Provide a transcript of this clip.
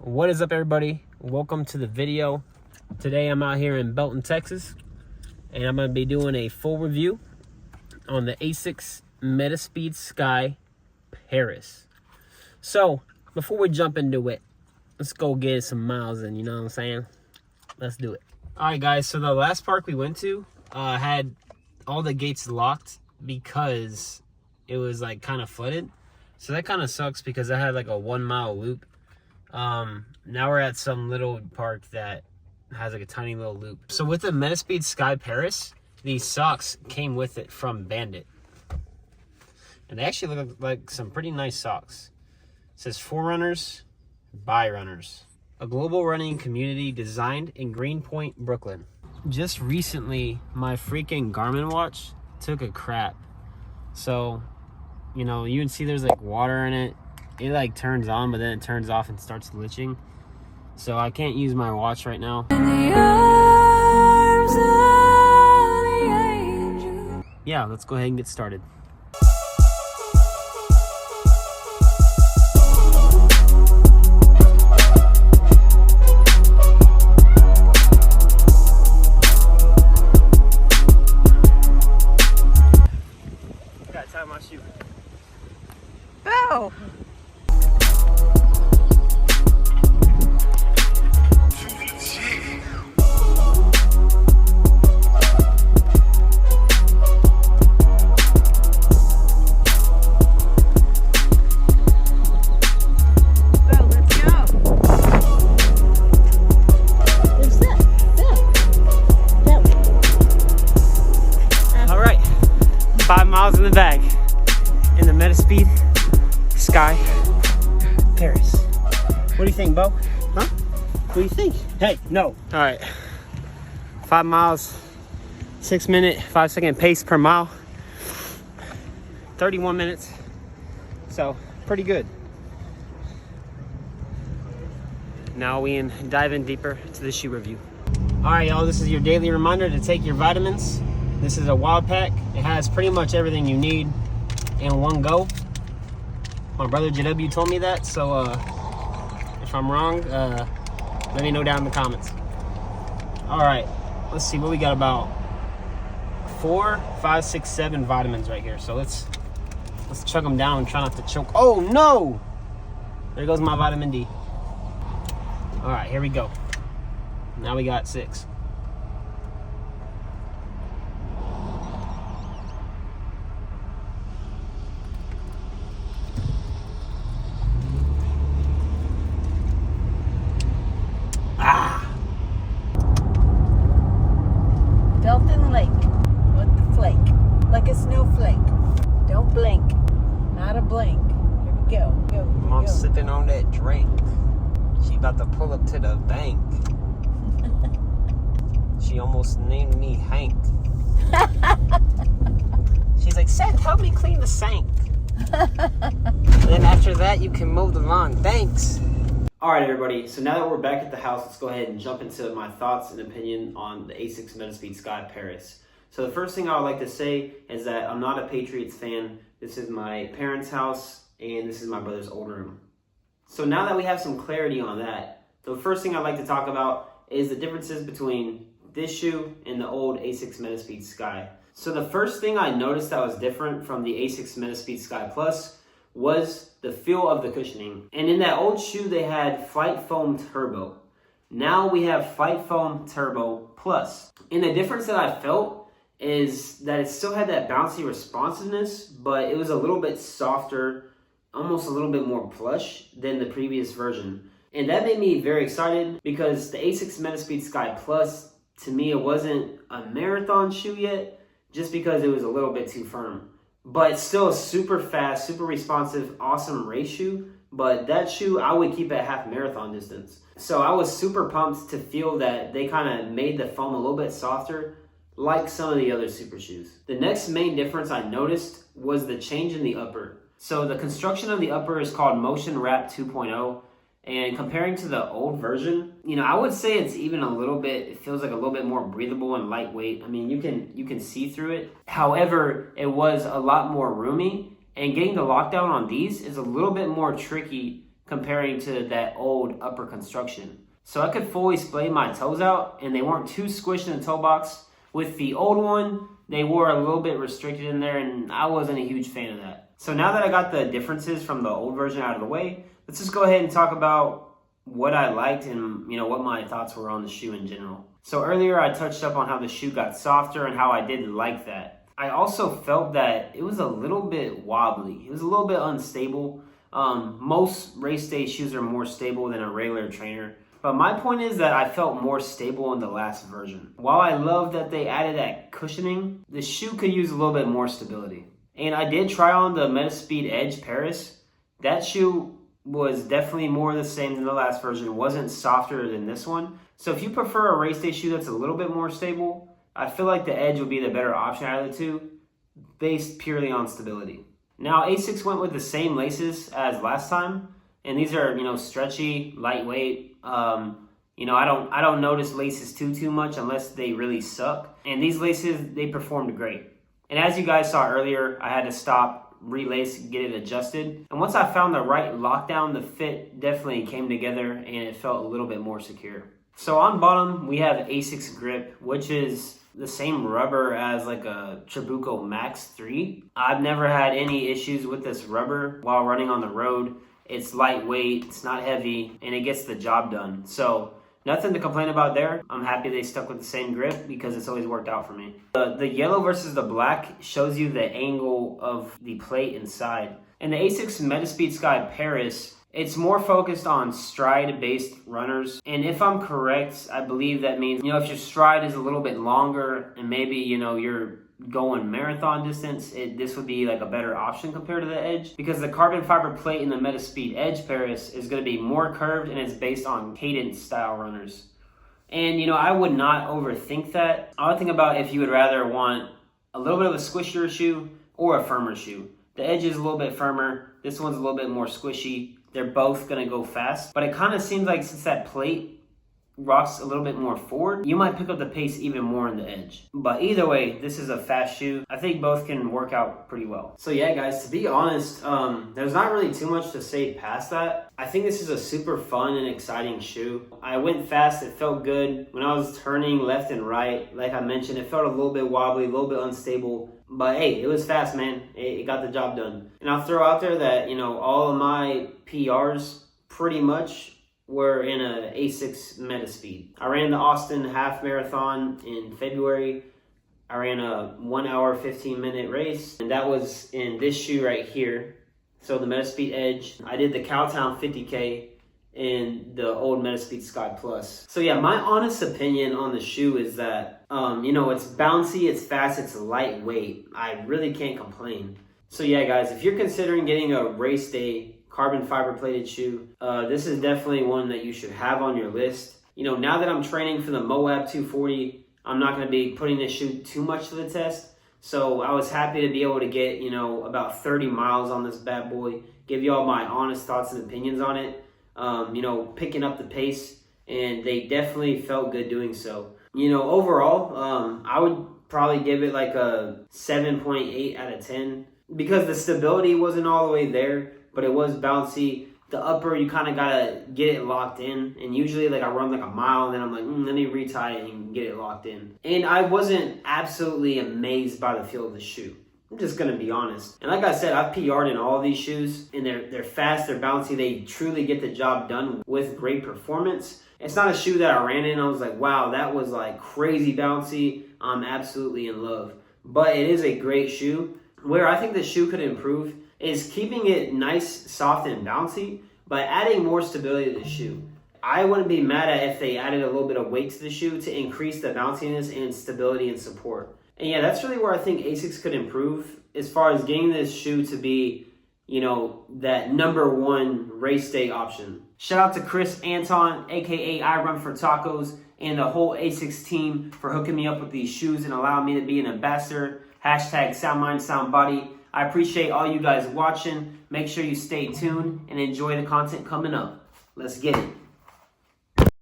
What is up, everybody? Welcome to the video. Today I'm out here in Belton, Texas, and I'm going to be doing a full review on the ASICS Metaspeed Sky Paris. So before we jump into it, let's go get some miles in, you know what I'm saying? Let's do it. Alright guys, so the last park we went to had all the gates locked because it was like kind of flooded. So that kind of sucks because I had like a 1 mile loop. Now we're at some little park that has like a tiny little loop. So with the Metaspeed Sky Paris, these socks came with it from Bandit. And they actually look like some pretty nice socks. It says for runners, by runners. A global running community designed in Greenpoint, Brooklyn. Just recently, my freaking Garmin watch took a crap. So, you know, you can see there's like water in it. It like turns on, but then it turns off and starts glitching. So I can't use my watch right now. Yeah, let's go ahead and get started. Gotta tie my shoe. Oh! In the bag in the Metaspeed Sky Paris. What do you think, Bo? Huh? What do you think? Hey, no. All right. 5 miles, 6 minute, 5 second pace per mile. 31 minutes. So pretty good. Now we dive in deeper to the shoe review. All right, y'all. This is your daily reminder to take your vitamins. This is a wild pack. It has pretty much everything you need in one go. My brother JW told me that, so if I'm wrong, let me know down in the comments. All right, let's see what we got. About 4, 5, 6, 7 vitamins right here. So let's chug them down and try not to choke. Oh no! There goes my vitamin D. All right, here we go. Now we got 6. Belton Lake with the flake, like a snowflake. Don't blink, not a blink. Here we go. Mom's sipping on that drink. She about to pull up to the bank. She almost named me Hank. She's like, Seth, help me clean the sink. Then after that, you can mow the lawn. Thanks. All right, everybody. So now that we're back at the house, let's go ahead and jump into my thoughts and opinion on the ASICS Metaspeed Sky Paris. So the first thing I would like to say is that I'm not a Patriots fan. This is my parents' house, and this is my brother's old room. So now that we have some clarity on that, the first thing I'd like to talk about is the differences between this shoe and the old ASICS Metaspeed Sky. So the first thing I noticed that was different from the ASICS Metaspeed Sky Plus was the feel of the cushioning. And in that old shoe, they had Flight Foam Turbo. Now we have Flight Foam Turbo Plus. And the difference that I felt is that it still had that bouncy responsiveness, but it was a little bit softer, almost a little bit more plush than the previous version. And that made me very excited because the ASICS Metaspeed Sky Plus, to me, it wasn't a marathon shoe yet, just because it was a little bit too firm. But still a super fast, super responsive, awesome race shoe. But that shoe, I would keep at half marathon distance. So I was super pumped to feel that they kind of made the foam a little bit softer, like some of the other super shoes. The next main difference I noticed was the change in the upper. So the construction of the upper is called Motion Wrap 2.0. And comparing to the old version, you know, I would say it's even a little bit, it feels like a little bit more breathable and lightweight. I mean, you can see through it. However, it was a lot more roomy, and getting the lockdown on these is a little bit more tricky comparing to that old upper construction. So I could fully splay my toes out and they weren't too squished in the toe box. With the old one, they were a little bit restricted in there and I wasn't a huge fan of that. So now that I got the differences from the old version out of the way, let's just go ahead and talk about what I liked and what my thoughts were on the shoe in general. So earlier I touched up on how the shoe got softer and how I did like that. I also felt that it was a little bit wobbly. It was a little bit unstable. Most race day shoes are more stable than a regular trainer. But my point is that I felt more stable in the last version. While I love that they added that cushioning, the shoe could use a little bit more stability. And I did try on the Metaspeed Edge Paris. That shoe was definitely more the same than the last version. It wasn't softer than this one. So if you prefer a race day shoe that's a little bit more stable, I feel like the Edge would be the better option out of the two, based purely on stability. Now ASICS went with the same laces as last time, and these are stretchy, lightweight. I don't notice laces too much unless they really suck. And these laces, they performed great. And as you guys saw earlier, I had to stop, relace, get it adjusted. And once I found the right lockdown, the fit definitely came together and it felt a little bit more secure. So on bottom, we have ASICS Grip, which is the same rubber as like a Trabuco Max 3. I've never had any issues with this rubber while running on the road. It's lightweight, it's not heavy, and it gets the job done. So nothing to complain about there. I'm happy they stuck with the same grip because it's always worked out for me. The yellow versus the black shows you the angle of the plate inside. And the ASICS Metaspeed Sky Paris, it's more focused on stride-based runners. And if I'm correct, I believe that means, if your stride is a little bit longer and maybe, you're going marathon distance, this would be like a better option compared to the Edge, because the carbon fiber plate in the Metaspeed Edge Paris is going to be more curved and it's based on cadence style runners. And, I would not overthink that. I would think about if you would rather want a little bit of a squishier shoe or a firmer shoe. The Edge is a little bit firmer. This one's a little bit more squishy. They're both going to go fast. But it kind of seems like since that plate rocks a little bit more forward, you might pick up the pace even more in the Edge. But either way, this is a fast shoe. I think both can work out pretty well. So yeah, guys, to be honest, there's not really too much to say past that. I think this is a super fun and exciting shoe. I went fast, it felt good. When I was turning left and right, like I mentioned, it felt a little bit wobbly, a little bit unstable. But hey, it was fast, man. It got the job done. And I'll throw out there that, all of my PRs pretty much were in a ASICS Metaspeed. I ran the Austin half marathon in February. I ran a 1 hour, 15 minute race, and that was in this shoe right here. So the Metaspeed Edge. I did the Cowtown 50K in the old Metaspeed Sky Plus. So yeah, my honest opinion on the shoe is that, it's bouncy, it's fast, it's lightweight. I really can't complain. So yeah, guys, if you're considering getting a race day carbon fiber plated shoe, this is definitely one that you should have on your list. Now that I'm training for the Moab 240, I'm not going to be putting this shoe too much to the test. So I was happy to be able to get, about 30 miles on this bad boy, give you all my honest thoughts and opinions on it, picking up the pace, and they definitely felt good doing so. Overall, I would probably give it like a 7.8 out of 10 because the stability wasn't all the way there, but it was bouncy. The upper, you kind of got to get it locked in. And usually I run like a mile and then I'm like, let me retie it and get it locked in. And I wasn't absolutely amazed by the feel of the shoe. I'm just going to be honest. And like I said, I've PR'd in all of these shoes and they're fast, they're bouncy. They truly get the job done with great performance. It's not a shoe that I ran in. I was like, wow, that was like crazy bouncy. I'm absolutely in love. But it is a great shoe. Where I think the shoe could improve is keeping it nice, soft, and bouncy, but adding more stability to the shoe. I wouldn't be mad at if they added a little bit of weight to the shoe to increase the bounciness and stability and support. And yeah, that's really where I think ASICS could improve as far as getting this shoe to be, that number one race day option. Shout out to Chris Anton, aka I Run for Tacos, and the whole ASICS team for hooking me up with these shoes and allowing me to be an ambassador. Hashtag Sound Mind, Sound Body. I appreciate all you guys watching. Make sure you stay tuned and enjoy the content coming up. Let's get it.